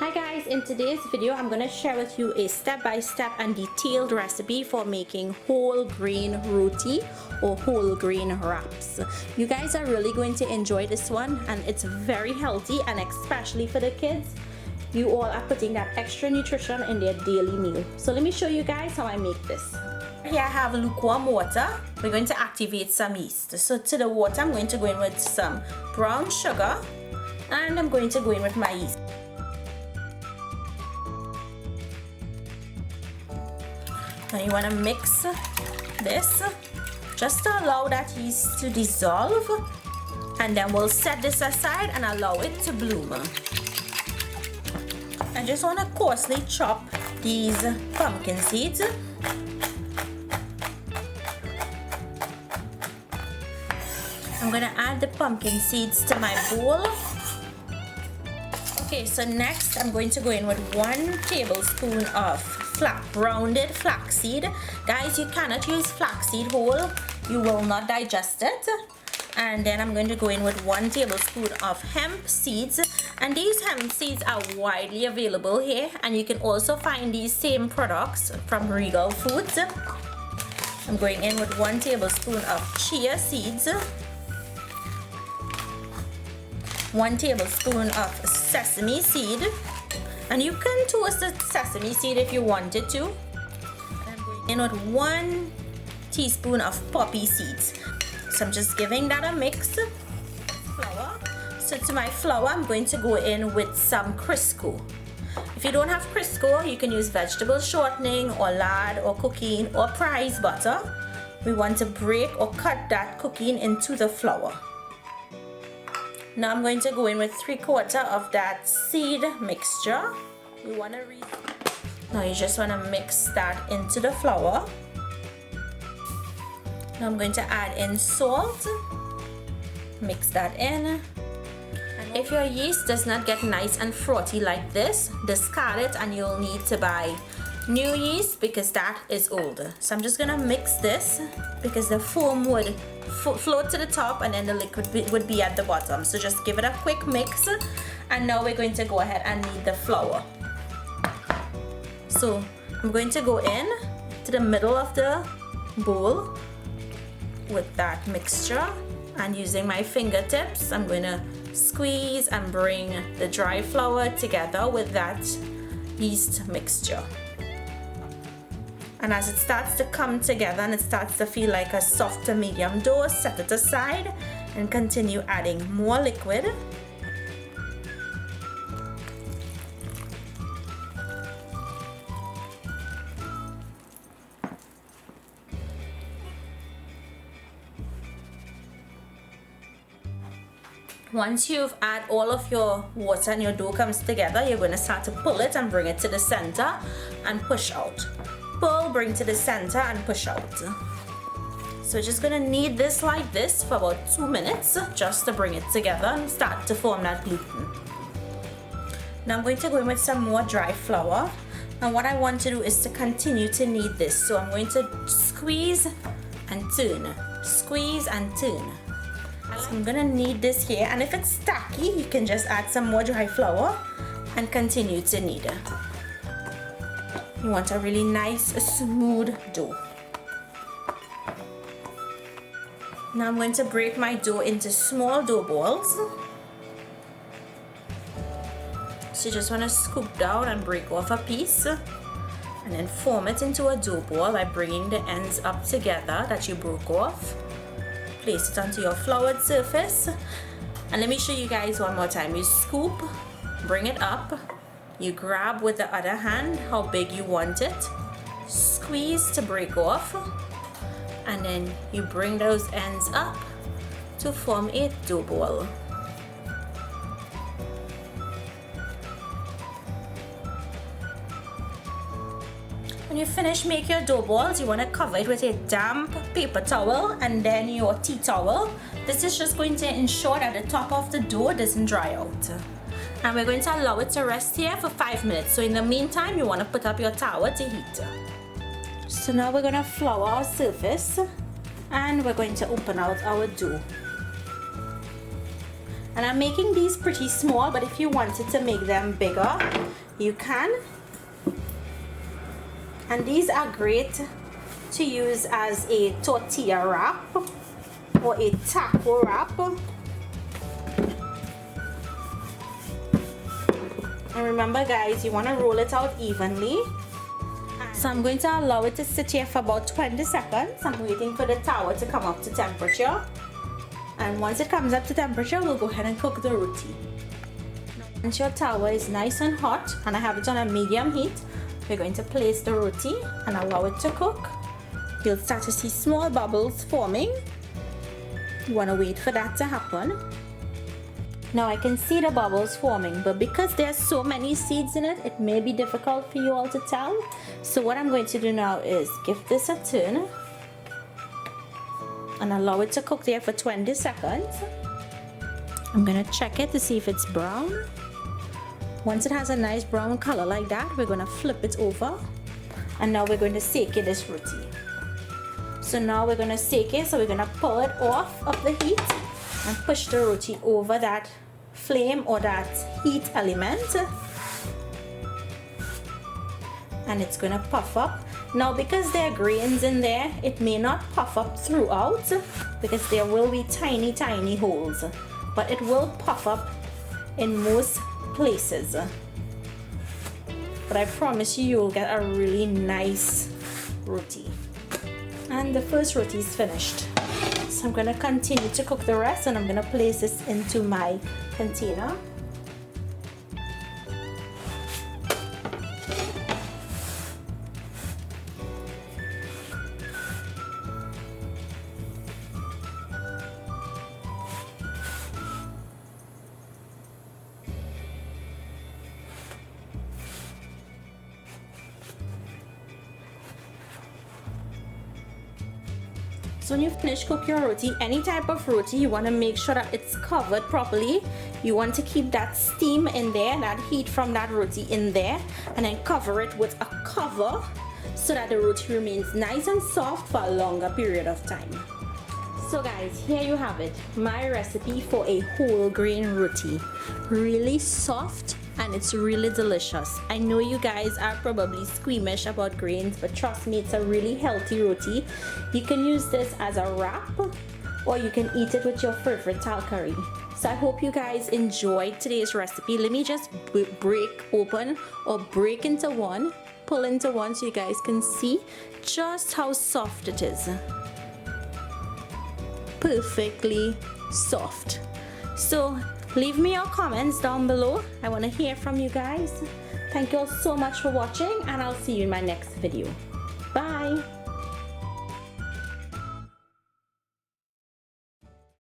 Hi guys, in today's video I'm going to share with you a step-by-step and detailed recipe for making whole grain roti or whole grain wraps. You guys are really going to enjoy this one, and it's very healthy, and especially for the kids. You all are putting that extra nutrition in their daily meal. So let me show you guys how I make this. Here I have lukewarm water. We're going to activate some yeast. So to the water I'm going to go in with some brown sugar, and I'm going to go in with my yeast. Now you want to mix this just to allow that yeast to dissolve, and then we'll set this aside and allow it to bloom. I just want to coarsely chop these pumpkin seeds. I'm going to add the pumpkin seeds to my bowl. Okay, so next I'm going to go in with 1 tablespoon of rounded flaxseed. Guys, you cannot use flaxseed whole, you will not digest it. And then I'm going to go in with 1 tablespoon of hemp seeds, and these hemp seeds are widely available here, and you can also find these same products from Regal Foods. I'm going in with 1 tablespoon of chia seeds, 1 tablespoon of sesame seed, and you can toast the sesame seed if you wanted to. And I'm going in with 1 teaspoon of poppy seeds. So I'm just giving that a mix. Flour. So to my flour I'm going to go in with some crisco. If you don't have crisco, you can use vegetable shortening or lard or cooking or prize butter. We want to break or cut that cooking into the flour. Now I'm going to go in with 3/4 of that seed mixture. Now you just want to mix that into the flour. Now I'm going to add in salt. Mix that in. And if your yeast does not get nice and frothy like this, discard it and you'll need to buy new yeast because that is old. So I'm just going to mix this because the foam would float to the top and then the liquid would be at the bottom. So just give it a quick mix, and now we're going to go ahead and knead the flour. So I'm going to go in to the middle of the bowl with that mixture, and using my fingertips I'm going to squeeze and bring the dry flour together with that yeast mixture. And as it starts to come together and it starts to feel like a soft to medium dough, set it aside and continue adding more liquid. Once you've added all of your water and your dough comes together, you're going to start to pull it and bring it to the center and push out. Pull, bring to the center and push out. So just going to knead this like this for about 2 minutes just to bring it together and start to form that gluten. Now I'm going to go in with some more dry flour, and what I want to do is to continue to knead this. So I'm going to squeeze and turn, squeeze and turn. So I'm going to knead this here, and if it's tacky you can just add some more dry flour and continue to knead. You want a really nice smooth dough. Now I'm going to break my dough into small dough balls. So you just want to scoop down and break off a piece, and then form it into a dough ball by bringing the ends up together that you broke off. Place it onto your floured surface, and let me show you guys one more time. You scoop, bring it up, you grab with the other hand how big you want it, squeeze to break off, and then you bring those ends up to form a dough ball. When you finish make your dough balls, you want to cover it with a damp paper towel and then your tea towel. This is just going to ensure that the top of the dough doesn't dry out. And we're going to allow it to rest here for 5 minutes. So in the meantime, you want to put up your towel to heat. So now we're going to flour our surface, and we're going to open out our dough. And I'm making these pretty small, but if you wanted to make them bigger, you can. And these are great to use as a tortilla wrap or a taco wrap. And remember guys, you want to roll it out evenly. So I'm going to allow it to sit here for about 20 seconds. I'm waiting for the tower to come up to temperature. And once it comes up to temperature, we'll go ahead and cook the roti. Once your tower is nice and hot, and I have it on a medium heat, we're going to place the roti and allow it to cook. You'll start to see small bubbles forming. You want to wait for that to happen. Now I can see the bubbles forming, but because there's so many seeds in it, it may be difficult for you all to tell. So what I'm going to do now is give this a turn and allow it to cook there for 20 seconds. I'm going to check it to see if it's brown. Once it has a nice brown color like that, we're going to flip it over. And now we're going to sake this roti. So now we're going to sake it, so we're going to pull it off of the heat and push the roti over that flame or that heat element. And it's going to puff up. Now because there are grains in there, it may not puff up throughout because there will be tiny holes, but it will puff up in most places. But I promise you, you'll get a really nice roti. And the first roti is finished. So I'm going to continue to cook the rest, and I'm going to place this into my container. So when you finish cook your roti, any type of roti, you want to make sure that it's covered properly. You want to keep that steam in there, that heat from that roti in there, and then cover it with a cover so that the roti remains nice and soft for a longer period of time. So guys, here you have it, my recipe for a whole grain roti. Really soft and it's really delicious. I know you guys are probably squeamish about grains, but trust me, it's a really healthy roti. You can use this as a wrap, or you can eat it with your favorite tal curry. So I hope you guys enjoyed today's recipe. Let me just break open or break into one, pull into one so you guys can see just how soft it is. Perfectly soft. So leave me your comments down below. I want to hear from you guys. Thank you all so much for watching, and I'll see you in my next video. Bye.